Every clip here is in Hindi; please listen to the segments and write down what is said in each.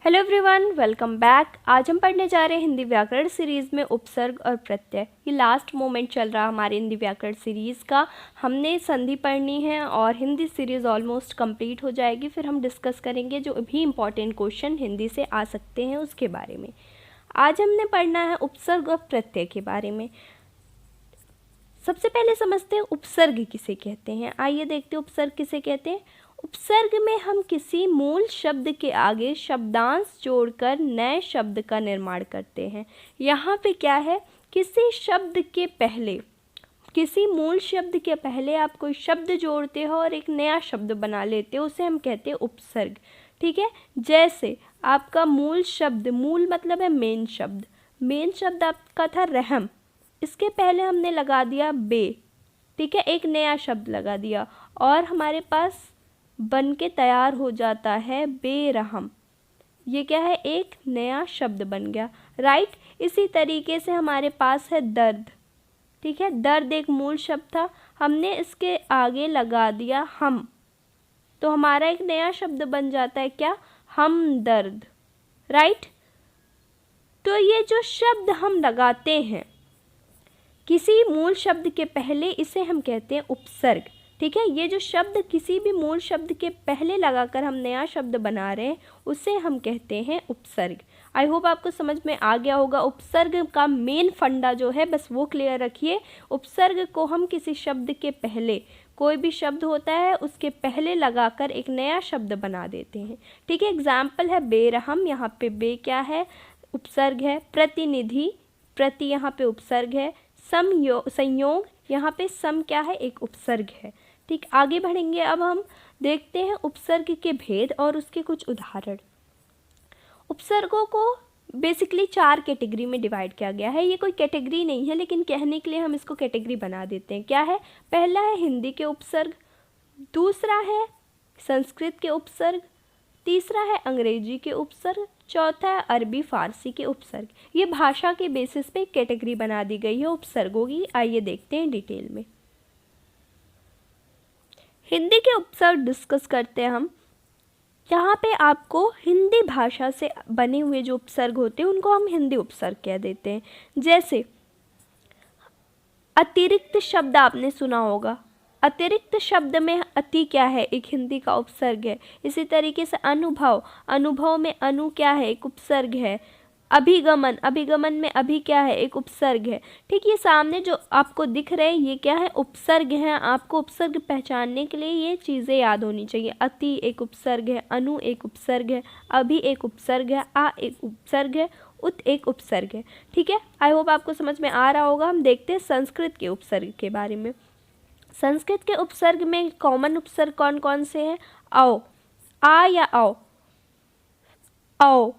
Hello everyone, welcome back. आज हम पढ़ने जा रहे हैं हिंदी व्याकरण सीरीज़ में उपसर्ग और प्रत्यय। ये लास्ट मोमेंट चल रहा हमारे हिंदी व्याकरण सीरीज़ का। हमने संधि पढ़नी है और हिंदी सीरीज़ ऑलमोस्ट कंप्लीट हो जाएगी। फिर हम डिस्कस करेंगे जो भी इम्पॉर्टेंट क्वेश्चन हिंदी से आ सकते हैं उसके बारे में। आज हमने पढ़ना है उपसर्ग और प्रत्यय के बारे में। सबसे पहले समझते हैं उपसर्ग किसे कहते हैं। आइए देखते हैं उपसर्ग किसे कहते हैं। उपसर्ग में हम किसी मूल शब्द के आगे शब्दांश जोड़कर नए शब्द का निर्माण करते हैं। यहाँ पे क्या है, किसी शब्द के पहले, किसी मूल शब्द के पहले आप कोई शब्द जोड़ते हो और एक नया शब्द बना लेते हो, उसे हम कहते हैं उपसर्ग। ठीक है, जैसे आपका मूल शब्द, मूल मतलब है मेन शब्द, मेन शब्द आपका था रहम, इसके पहले हमने लगा दिया बे। ठीक है, एक नया शब्द लगा दिया और हमारे पास बन के तैयार हो जाता है बेरहम। ये क्या है, एक नया शब्द बन गया। राइट। इसी तरीके से हमारे पास है दर्द। ठीक है, दर्द एक मूल शब्द था, हमने इसके आगे लगा दिया हम, तो हमारा एक नया शब्द बन जाता है क्या, हमदर्द। राइट। तो ये जो शब्द हम लगाते हैं किसी मूल शब्द के पहले, इसे हम कहते हैं उपसर्ग। ठीक है, ये जो शब्द किसी भी मूल शब्द के पहले लगाकर हम नया शब्द बना रहे हैं उसे हम कहते हैं उपसर्ग। आई होप आपको समझ में आ गया होगा। उपसर्ग का मेन फंडा जो है बस वो क्लियर रखिए। उपसर्ग को हम किसी शब्द के पहले, कोई भी शब्द होता है उसके पहले लगाकर एक नया शब्द बना देते हैं। ठीक है, एग्जाम्पल है बेरहम, यहाँ पे बे क्या है, उपसर्ग है। प्रतिनिधि, प्रति यहाँ पे उपसर्ग है। संयोग, यहाँ पे सम क्या है, एक उपसर्ग है। ठीक, आगे बढ़ेंगे। अब हम देखते हैं उपसर्ग के भेद और उसके कुछ उदाहरण। उपसर्गों को बेसिकली 4 कैटेगरी में डिवाइड किया गया है। ये कोई कैटेगरी नहीं है, लेकिन कहने के लिए हम इसको कैटेगरी बना देते हैं। क्या है, पहला है हिंदी के उपसर्ग, दूसरा है संस्कृत के उपसर्ग, तीसरा है अंग्रेजी के उपसर्ग, चौथा है अरबी फारसी के उपसर्ग। ये भाषा के बेसिस पे कैटेगरी बना दी गई है उपसर्गों की। आइए देखते हैं डिटेल में। हिंदी के उपसर्ग डिस्कस करते हैं हम। यहाँ पे आपको हिंदी भाषा से बने हुए जो उपसर्ग होते हैं उनको हम हिंदी उपसर्ग कह देते हैं। जैसे अतिरिक्त शब्द आपने सुना होगा, अतिरिक्त शब्द में अति क्या है, एक हिंदी का उपसर्ग है। इसी तरीके से अनुभव, अनुभव में अनु क्या है, एक उपसर्ग है। अभिगमन, अभिगमन में अभि क्या है, एक उपसर्ग है। ठीक, ये सामने जो आपको दिख रहे हैं ये क्या है, उपसर्ग हैं। आपको उपसर्ग पहचानने के लिए ये चीज़ें याद होनी चाहिए। अति एक उपसर्ग है, अनु एक उपसर्ग है, अभि एक उपसर्ग है, आ एक उपसर्ग है, उत एक उपसर्ग है। ठीक है, आई होप आपको समझ में आ रहा होगा। हम देखते हैं संस्कृत के उपसर्ग के बारे में। संस्कृत के उपसर्ग में कॉमन उपसर्ग कौन कौन से हैं, आओ, आ या आओ, आओ,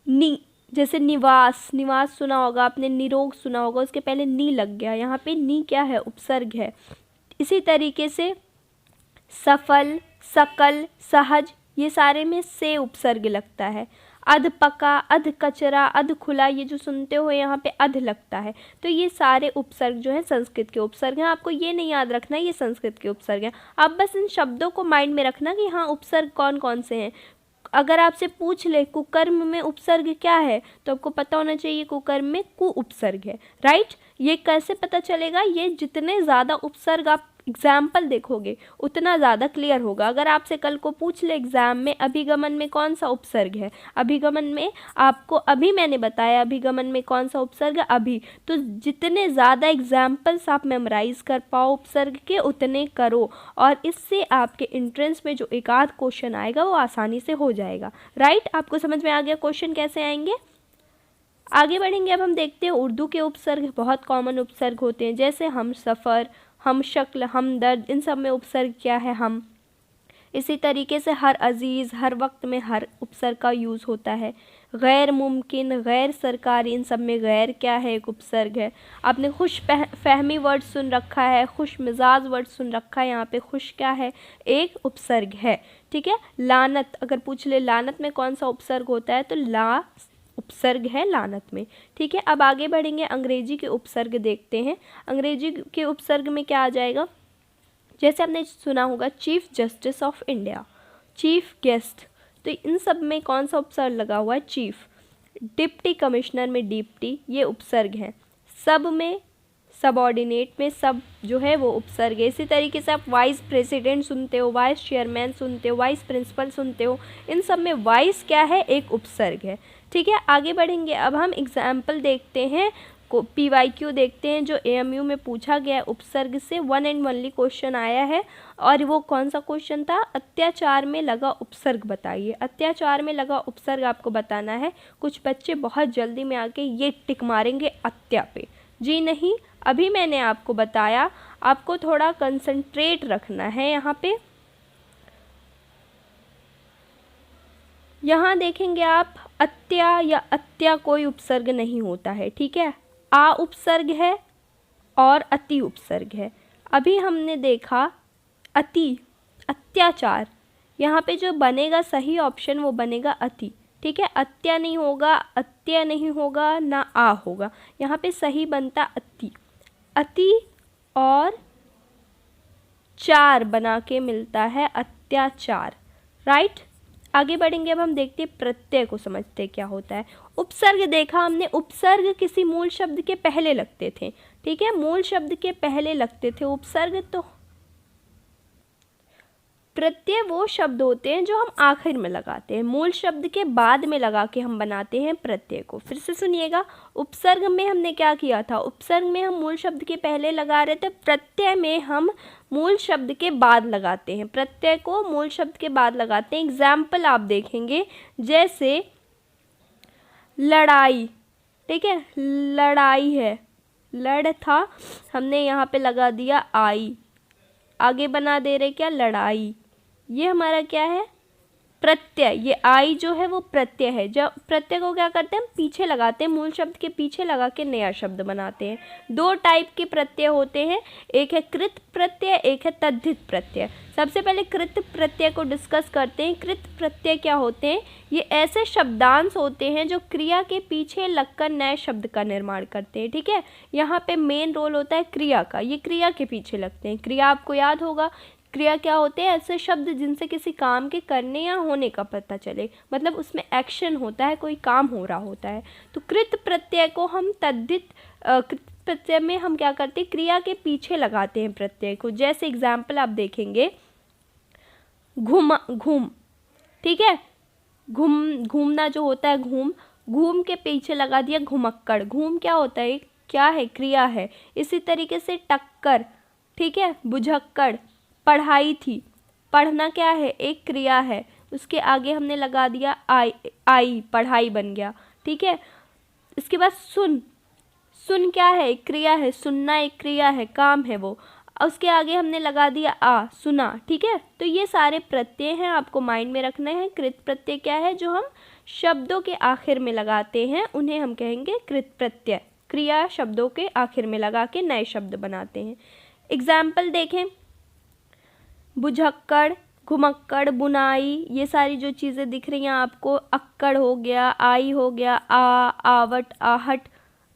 नी, जैसे निवास, निवास सुना होगा आपने, निरोग सुना होगा, उसके पहले नी लग गया, यहाँ पे नी क्या है, उपसर्ग है। इसी तरीके से सफल, सकल, सहज, ये सारे में से उपसर्ग लगता है। अध पका, अध कचरा, अध खुला, ये जो सुनते हो यहाँ पे अध लगता है। तो ये सारे उपसर्ग जो है संस्कृत के उपसर्ग हैं। आपको ये नहीं याद रखना ये संस्कृत के उपसर्ग हैं, आप बस इन शब्दों को माइंड में रखना कि हाँ उपसर्ग कौन कौन से हैं। अगर आपसे पूछ ले कुकर्म में उपसर्ग क्या है, तो आपको पता होना चाहिए कुकर्म में कु उपसर्ग है। राइट। ये कैसे पता चलेगा, ये जितने ज़्यादा उपसर्ग आप एग्जाम्पल देखोगे उतना ज़्यादा क्लियर होगा। अगर आपसे कल को पूछ ले एग्जाम में अभिगमन में कौन सा उपसर्ग है, अभिगमन में आपको अभी मैंने बताया अभिगमन में कौन सा उपसर्ग है, अभी, तो जितने ज़्यादा एग्जाम्पल्स आप मेमोराइज कर पाओ उपसर्ग के उतने करो, और इससे आपके एंट्रेंस में जो एक आध क्वेश्चन आएगा वो आसानी से हो जाएगा। राइट, आपको समझ में आ गया क्वेश्चन कैसे आएंगे। आगे बढ़ेंगे। अब हम देखते हैं उर्दू के उपसर्ग। बहुत कॉमन उपसर्ग होते हैं, जैसे हम सफ़र, हम शक्ल, हम दर्द, इन सब में उपसर्ग क्या है, हम। इसी तरीके से हर अजीज़, हर वक्त में हर उपसर्ग का यूज़ होता है। गैर मुमकिन, गैर सरकारी, इन सब में गैर क्या है, एक उपसर्ग है। आपने खुश फहमी वर्ड सुन रखा है, खुश मिजाज वर्ड सुन रखा है, यहाँ पे खुश क्या है, एक उपसर्ग है। ठीक है, लानत, अगर पूछ ले लानत में कौन सा उपसर्ग होता है, तो ला उपसर्ग है लानत में। ठीक है, अब आगे बढ़ेंगे, अंग्रेजी के उपसर्ग देखते हैं। अंग्रेजी के उपसर्ग में क्या आ जाएगा, जैसे आपने सुना होगा chief justice of India, chief guest, तो इन सब में कौन सा उपसर्ग लगा हुआ है? चीफ। डिप्टी कमिश्नर में डिप्टी ये उपसर्ग है। सब में, सबऑर्डिनेट में सब जो है वो उपसर्ग है। इसी तरीके से आप वाइस प्रेसिडेंट सुनते हो, वाइस चेयरमैन सुनते हो, वाइस प्रिंसिपल सुनते हो, इन सब में वाइस क्या है? एक उपसर्ग है। ठीक है, आगे बढ़ेंगे। अब हम एग्जाम्पल देखते हैं, PYQ देखते हैं जो AMU में पूछा गया है उपसर्ग से। 1 एंड ओनली क्वेश्चन आया है और वो कौन सा क्वेश्चन था? अत्याचार में लगा उपसर्ग बताइए। अत्याचार में लगा उपसर्ग आपको बताना है। कुछ बच्चे बहुत जल्दी में आके ये टिक मारेंगे अत्या पे। जी नहीं, अभी मैंने आपको बताया, आपको थोड़ा कंसंट्रेट रखना है यहाँ पे। यहाँ देखेंगे आप, अत्या या अत्या कोई उपसर्ग नहीं होता है। ठीक है, आ उपसर्ग है और अति उपसर्ग है। अभी हमने देखा अति, अत्याचार, यहाँ पे जो बनेगा सही ऑप्शन वो बनेगा अति। ठीक है, अत्या नहीं होगा, अत्य नहीं होगा, ना आ होगा, यहाँ पे सही बनता अति। अति और चार बना के मिलता है अत्याचार। राइट, आगे बढ़ेंगे। अब हम देखते हैं प्रत्यय को समझते क्या होता है। उपसर्ग देखा हमने, उपसर्ग किसी मूल शब्द के पहले लगते थे। ठीक है, मूल शब्द के पहले लगते थे उपसर्ग। तो प्रत्यय वो शब्द होते हैं जो हम आखिर में लगाते हैं, मूल शब्द के बाद में लगा के हम बनाते हैं प्रत्यय को। फिर से सुनिएगा, उपसर्ग में हमने क्या किया था? उपसर्ग में हम मूल शब्द के पहले लगा रहे थे, प्रत्यय में हम मूल शब्द के बाद लगाते हैं। प्रत्यय को मूल शब्द के बाद लगाते हैं। एग्जाम्पल आप देखेंगे, जैसे लड़ाई। ठीक है, लड़ाई है, लड़ था, हमने यहाँ पे लगा दिया आई, आगे बना दे रहे क्या? लड़ाई। ये हमारा क्या है? प्रत्यय। ये आई जो है वो प्रत्यय है। जब प्रत्यय को क्या करते हैं? हम पीछे लगाते हैं, मूल शब्द के पीछे लगा के नया शब्द बनाते हैं। दो टाइप के प्रत्यय होते हैं, एक है कृत प्रत्यय, एक है तद्धित प्रत्यय। सबसे पहले कृत प्रत्यय को डिस्कस करते हैं। कृत प्रत्यय क्या होते हैं? ये ऐसे शब्दांश होते हैं जो क्रिया के पीछे लगकर नए शब्द का निर्माण करते हैं। ठीक है, यहाँ पे मेन रोल होता है क्रिया का, ये क्रिया के पीछे लगते हैं। क्रिया आपको याद होगा, क्रिया क्या होते हैं? ऐसे शब्द जिनसे किसी काम के करने या होने का पता चले, मतलब उसमें एक्शन होता है, कोई काम हो रहा होता है। तो कृत प्रत्यय को हम तद्धित कृत प्रत्यय में हम क्या करते हैं? क्रिया के पीछे लगाते हैं प्रत्यय को। जैसे एग्जाम्पल आप देखेंगे, घूम। ठीक है, घूमना जो होता है, घूम के पीछे लगा दिया घुमक्कड़। घूम क्या होता है? क्या है? क्रिया है। इसी तरीके से टक्कर। ठीक है, बुझक्कड़। पढ़ाई थी, पढ़ना क्या है? एक क्रिया है, उसके आगे हमने लगा दिया आई, पढ़ाई बन गया। ठीक है, इसके बाद सुन क्या है? एक क्रिया है, सुनना एक क्रिया है, काम है वो, उसके आगे हमने लगा दिया सुना। ठीक है, तो ये सारे प्रत्यय हैं, आपको माइंड में रखना है। कृत प्रत्यय क्या है? जो हम शब्दों के आखिर में लगाते हैं, उन्हें हम कहेंगे कृत प्रत्यय। क्रिया शब्दों के आखिर में लगा के नए शब्द बनाते हैं। एग्जाम्पल देखें, बुझक्कड़, घुमक्कड़, बुनाई, ये सारी जो चीज़ें दिख रही हैं आपको, अक्कड़ हो गया, आई हो गया, आवट, आहट,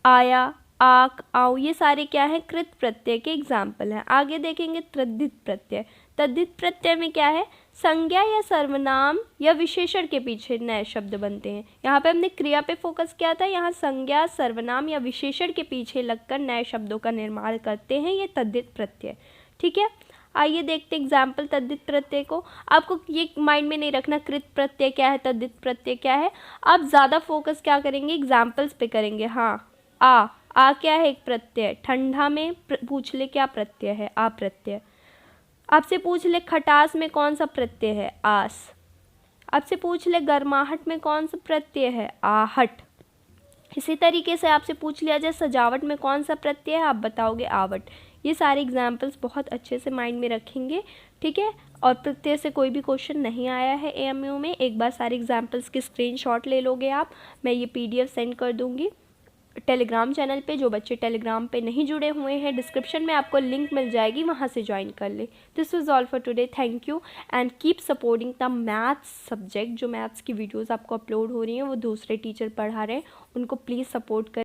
आया, आक, आओ, ये सारे क्या है? कृत प्रत्यय के एग्जाम्पल हैं। आगे देखेंगे तद्धित प्रत्यय। तद्धित प्रत्यय में क्या है? संज्ञा या सर्वनाम या विशेषण के पीछे नए शब्द बनते हैं। यहाँ पे हमने क्रिया पे फोकस किया था, यहाँ संज्ञा, सर्वनाम या विशेषण के पीछे लगकर नए शब्दों का निर्माण करते हैं, ये तद्धित प्रत्यय। ठीक है, आइए देखते हैं एग्जाम्पल तद्धित प्रत्यय को। आपको ये माइंड में नहीं रखना कृत प्रत्यय क्या है, तद्धित प्रत्यय क्या है। आप ज़्यादा फोकस क्या करेंगे? एग्जाम्पल्स पे करेंगे। हाँ, आ क्या है? एक प्रत्यय। ठंडा में पूछ ले क्या प्रत्यय है? आ प्रत्यय। आपसे पूछ ले खटास में कौन सा प्रत्यय है? आस। आपसे पूछ ले गर्माहट में कौन सा प्रत्यय है? आहट। इसी तरीके से आपसे पूछ लिया जाए सजावट में कौन सा प्रत्यय है, आप बताओगे आवट। ये सारे एग्जाम्पल्स बहुत अच्छे से माइंड में रखेंगे। ठीक है, और प्रत्यय से कोई भी क्वेश्चन नहीं आया है AMU में, एक बार सारे एग्जाम्पल्स के स्क्रीनशॉट ले लोगे आप। मैं ये PDF सेंड कर दूँगी टेलीग्राम चैनल पे। जो बच्चे टेलीग्राम पे नहीं जुड़े हुए हैं, डिस्क्रिप्शन में आपको लिंक मिल जाएगी, वहाँ से ज्वाइन कर ले। This was all for today. Thank you and keep supporting the maths subject. जो मैथ्स की वीडियोस आपको अपलोड हो रही हैं वो दूसरे टीचर पढ़ा रहे हैं, उनको प्लीज़ सपोर्ट करें।